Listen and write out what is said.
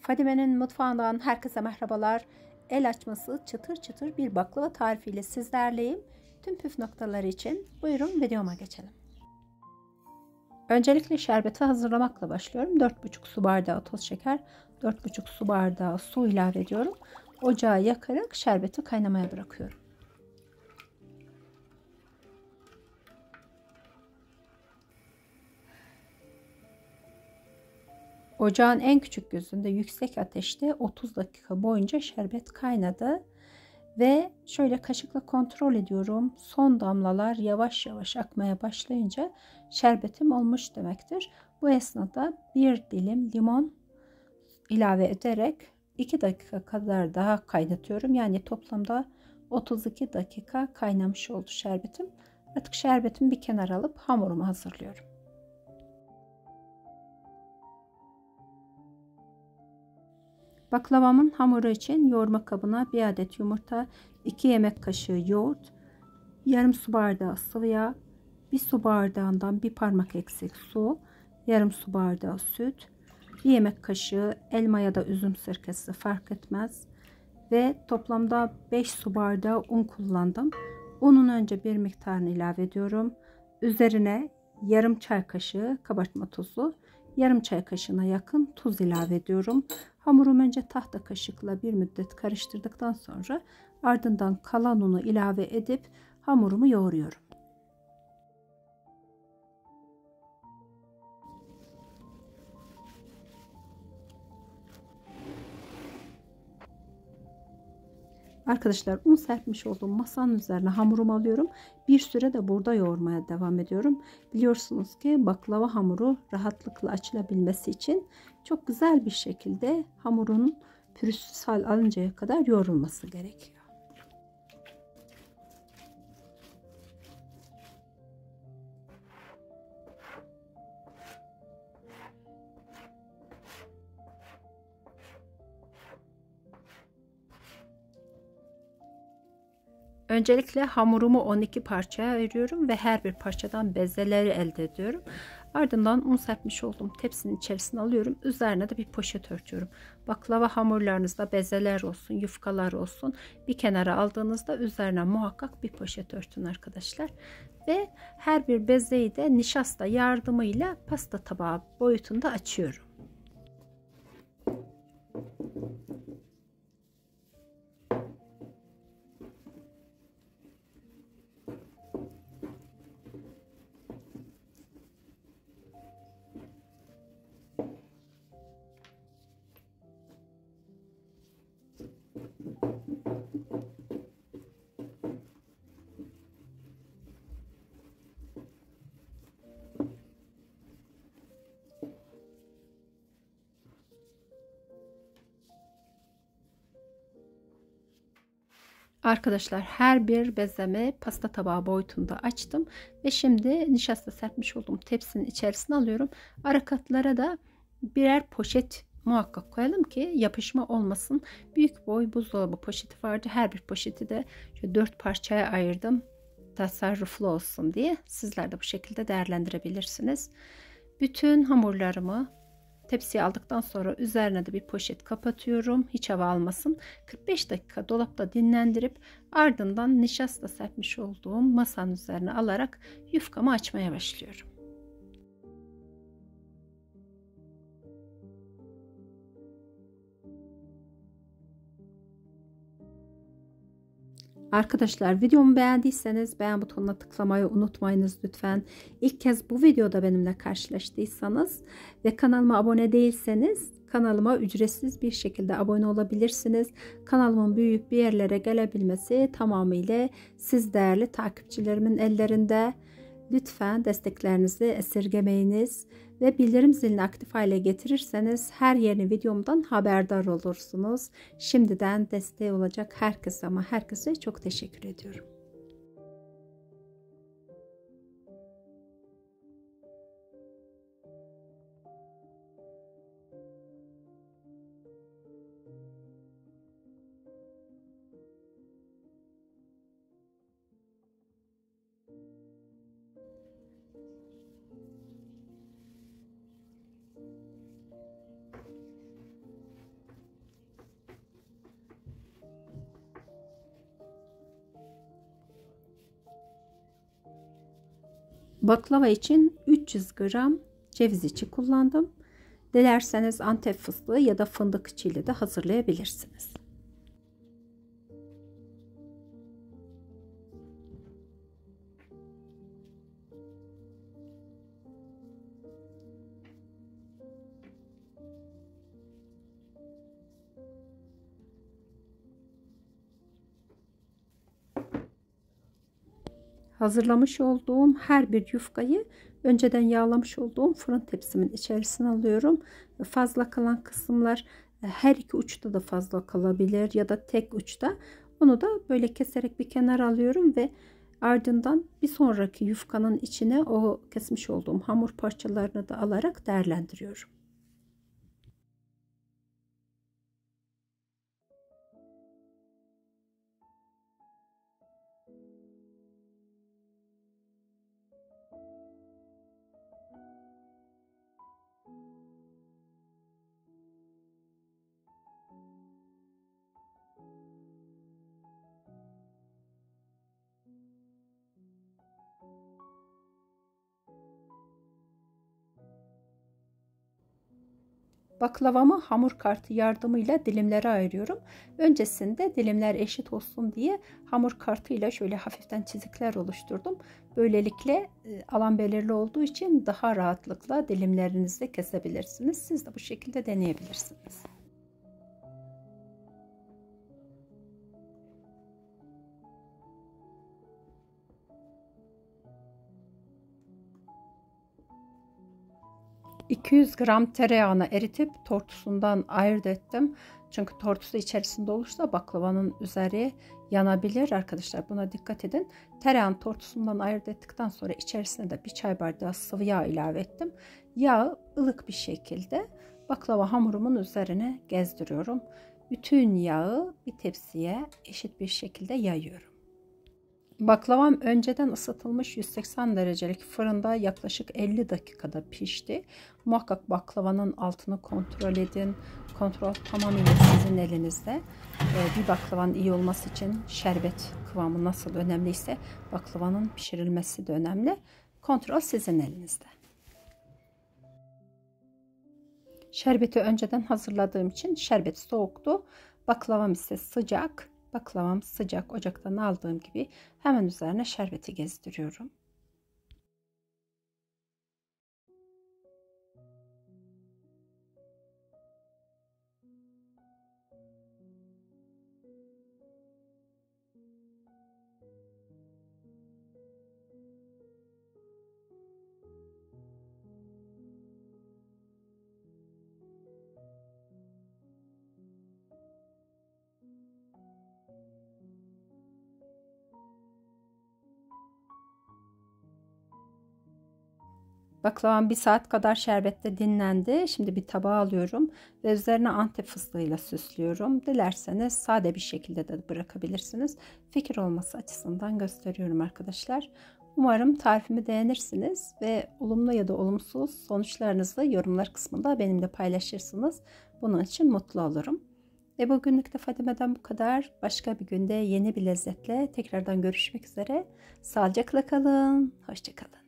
Fadime'nin mutfağından herkese merhabalar. El açması çıtır çıtır bir baklava tarifiyle sizlerleyim. Tüm püf noktaları için buyurun videoma geçelim. Öncelikle şerbeti hazırlamakla başlıyorum. 4,5 su bardağı toz şeker, 4,5 su bardağı su ilave ediyorum. Ocağı yakarak şerbeti kaynamaya bırakıyorum. Ocağın en küçük gözünde yüksek ateşte 30 dakika boyunca şerbet kaynadı. Ve şöyle kaşıkla kontrol ediyorum. Son damlalar yavaş yavaş akmaya başlayınca şerbetim olmuş demektir. Bu esnada bir dilim limon ilave ederek 2 dakika kadar daha kaynatıyorum. Yani toplamda 32 dakika kaynamış oldu şerbetim. Artık şerbetimi bir kenara alıp hamurumu hazırlıyorum. Baklavamın hamuru için yoğurma kabına 1 adet yumurta, 2 yemek kaşığı yoğurt, yarım su bardağı sıvı yağ, 1 su bardağından bir parmak eksik su, yarım su bardağı süt, 1 yemek kaşığı elma ya da üzüm sirkesi fark etmez ve toplamda 5 su bardağı un kullandım. Unun önce bir miktarını ilave ediyorum. Üzerine yarım çay kaşığı kabartma tozu, yarım çay kaşığına yakın tuz ilave ediyorum. Hamurumu önce tahta kaşıkla bir müddet karıştırdıktan sonra ardından kalan unu ilave edip hamurumu yoğuruyorum. Arkadaşlar un serpmiş olduğum masanın üzerine hamurumu alıyorum. Bir süre de burada yoğurmaya devam ediyorum. Biliyorsunuz ki baklava hamuru rahatlıkla açılabilmesi için çok güzel bir şekilde hamurun pürüzsüz hal alıncaya kadar yoğrulması gerekiyor. Öncelikle hamurumu 12 parçaya ayırıyorum ve her bir parçadan bezeleri elde ediyorum. Ardından un serpmiş olduğum tepsinin içerisine alıyorum. Üzerine de bir poşet örtüyorum. Baklava hamurlarınızda bezeler olsun, yufkalar olsun. Bir kenara aldığınızda üzerine muhakkak bir poşet örtün arkadaşlar. Ve her bir bezeyi de nişasta yardımıyla pasta tabağı boyutunda açıyorum. Arkadaşlar her bir bezemi pasta tabağı boyutunda açtım ve şimdi nişasta serpmiş olduğum tepsinin içerisine alıyorum. Ara katlara da birer poşet muhakkak koyalım ki yapışma olmasın. Büyük boy buzdolabı poşeti vardı. Her bir poşeti de şöyle 4 parçaya ayırdım. Tasarruflu olsun diye. Sizler de bu şekilde değerlendirebilirsiniz. Bütün hamurlarımı tepsiye aldıktan sonra üzerine de bir poşet kapatıyorum. Hiç hava almasın. 45 dakika dolapta dinlendirip ardından nişasta serpmiş olduğum masanın üzerine alarak yufkamı açmaya başlıyorum. Arkadaşlar videomu beğendiyseniz beğen butonuna tıklamayı unutmayınız lütfen. İlk kez bu videoda benimle karşılaştıysanız ve kanalıma abone değilseniz kanalıma ücretsiz bir şekilde abone olabilirsiniz. Kanalımın büyüyüp bir yerlere gelebilmesi tamamıyla siz değerli takipçilerimin ellerinde. Lütfen desteklerinizi esirgemeyiniz ve bildirim zilini aktif hale getirirseniz her yeni videomdan haberdar olursunuz. Şimdiden desteği olacak herkese ama herkese çok teşekkür ediyorum. Baklava için 300 gram ceviz içi kullandım. Dilerseniz Antep fıstığı ya da fındık içiyle de hazırlayabilirsiniz. Hazırlamış olduğum her bir yufkayı önceden yağlamış olduğum fırın tepsimin içerisine alıyorum. Fazla kalan kısımlar her iki uçta da fazla kalabilir ya da tek uçta. Onu da böyle keserek bir kenara alıyorum ve ardından bir sonraki yufkanın içine o kesmiş olduğum hamur parçalarını da alarak değerlendiriyorum. Baklavamı hamur kartı yardımıyla dilimlere ayırıyorum. Öncesinde dilimler eşit olsun diye hamur kartıyla şöyle hafiften çizikler oluşturdum. Böylelikle alan belirli olduğu için daha rahatlıkla dilimlerinizi kesebilirsiniz. Siz de bu şekilde deneyebilirsiniz. ...200 gram tereyağını eritip tortusundan ayırt ettim. Çünkü tortusu içerisinde olursa baklavanın üzeri yanabilir arkadaşlar. Buna dikkat edin. Tereyağın tortusundan ayırt ettikten sonra içerisine de bir çay bardağı sıvı yağ ilave ettim. Yağı ılık bir şekilde baklava hamurumun üzerine gezdiriyorum. Bütün yağı bir tepsiye eşit bir şekilde yayıyorum. Baklavam önceden ısıtılmış 180 derecelik fırında yaklaşık 50 dakikada pişti. Muhakkak baklavanın altını kontrol edin. Kontrol tamamen sizin elinizde. Bir baklavanın iyi olması için şerbet kıvamı nasıl önemliyse baklavanın pişirilmesi de önemli. Kontrol sizin elinizde. Şerbeti önceden hazırladığım için şerbet soğuktu. Baklavam ise sıcak. Baklavam sıcak, ocaktan aldığım gibi hemen üzerine şerbeti gezdiriyorum. Baklavam 1 saat kadar şerbette dinlendi. Şimdi bir tabağa alıyorum ve üzerine Antep fıstığıyla süslüyorum. Dilerseniz sade bir şekilde de bırakabilirsiniz. Fikir olması açısından gösteriyorum arkadaşlar. Umarım tarifimi beğenirsiniz ve olumlu ya da olumsuz sonuçlarınızı yorumlar kısmında benimle paylaşırsınız. Bunun için mutlu olurum. Bugünlük de Fadime'den bu kadar. Başka bir günde yeni bir lezzetle tekrardan görüşmek üzere. Sağlıcakla kalın. Hoşça kalın.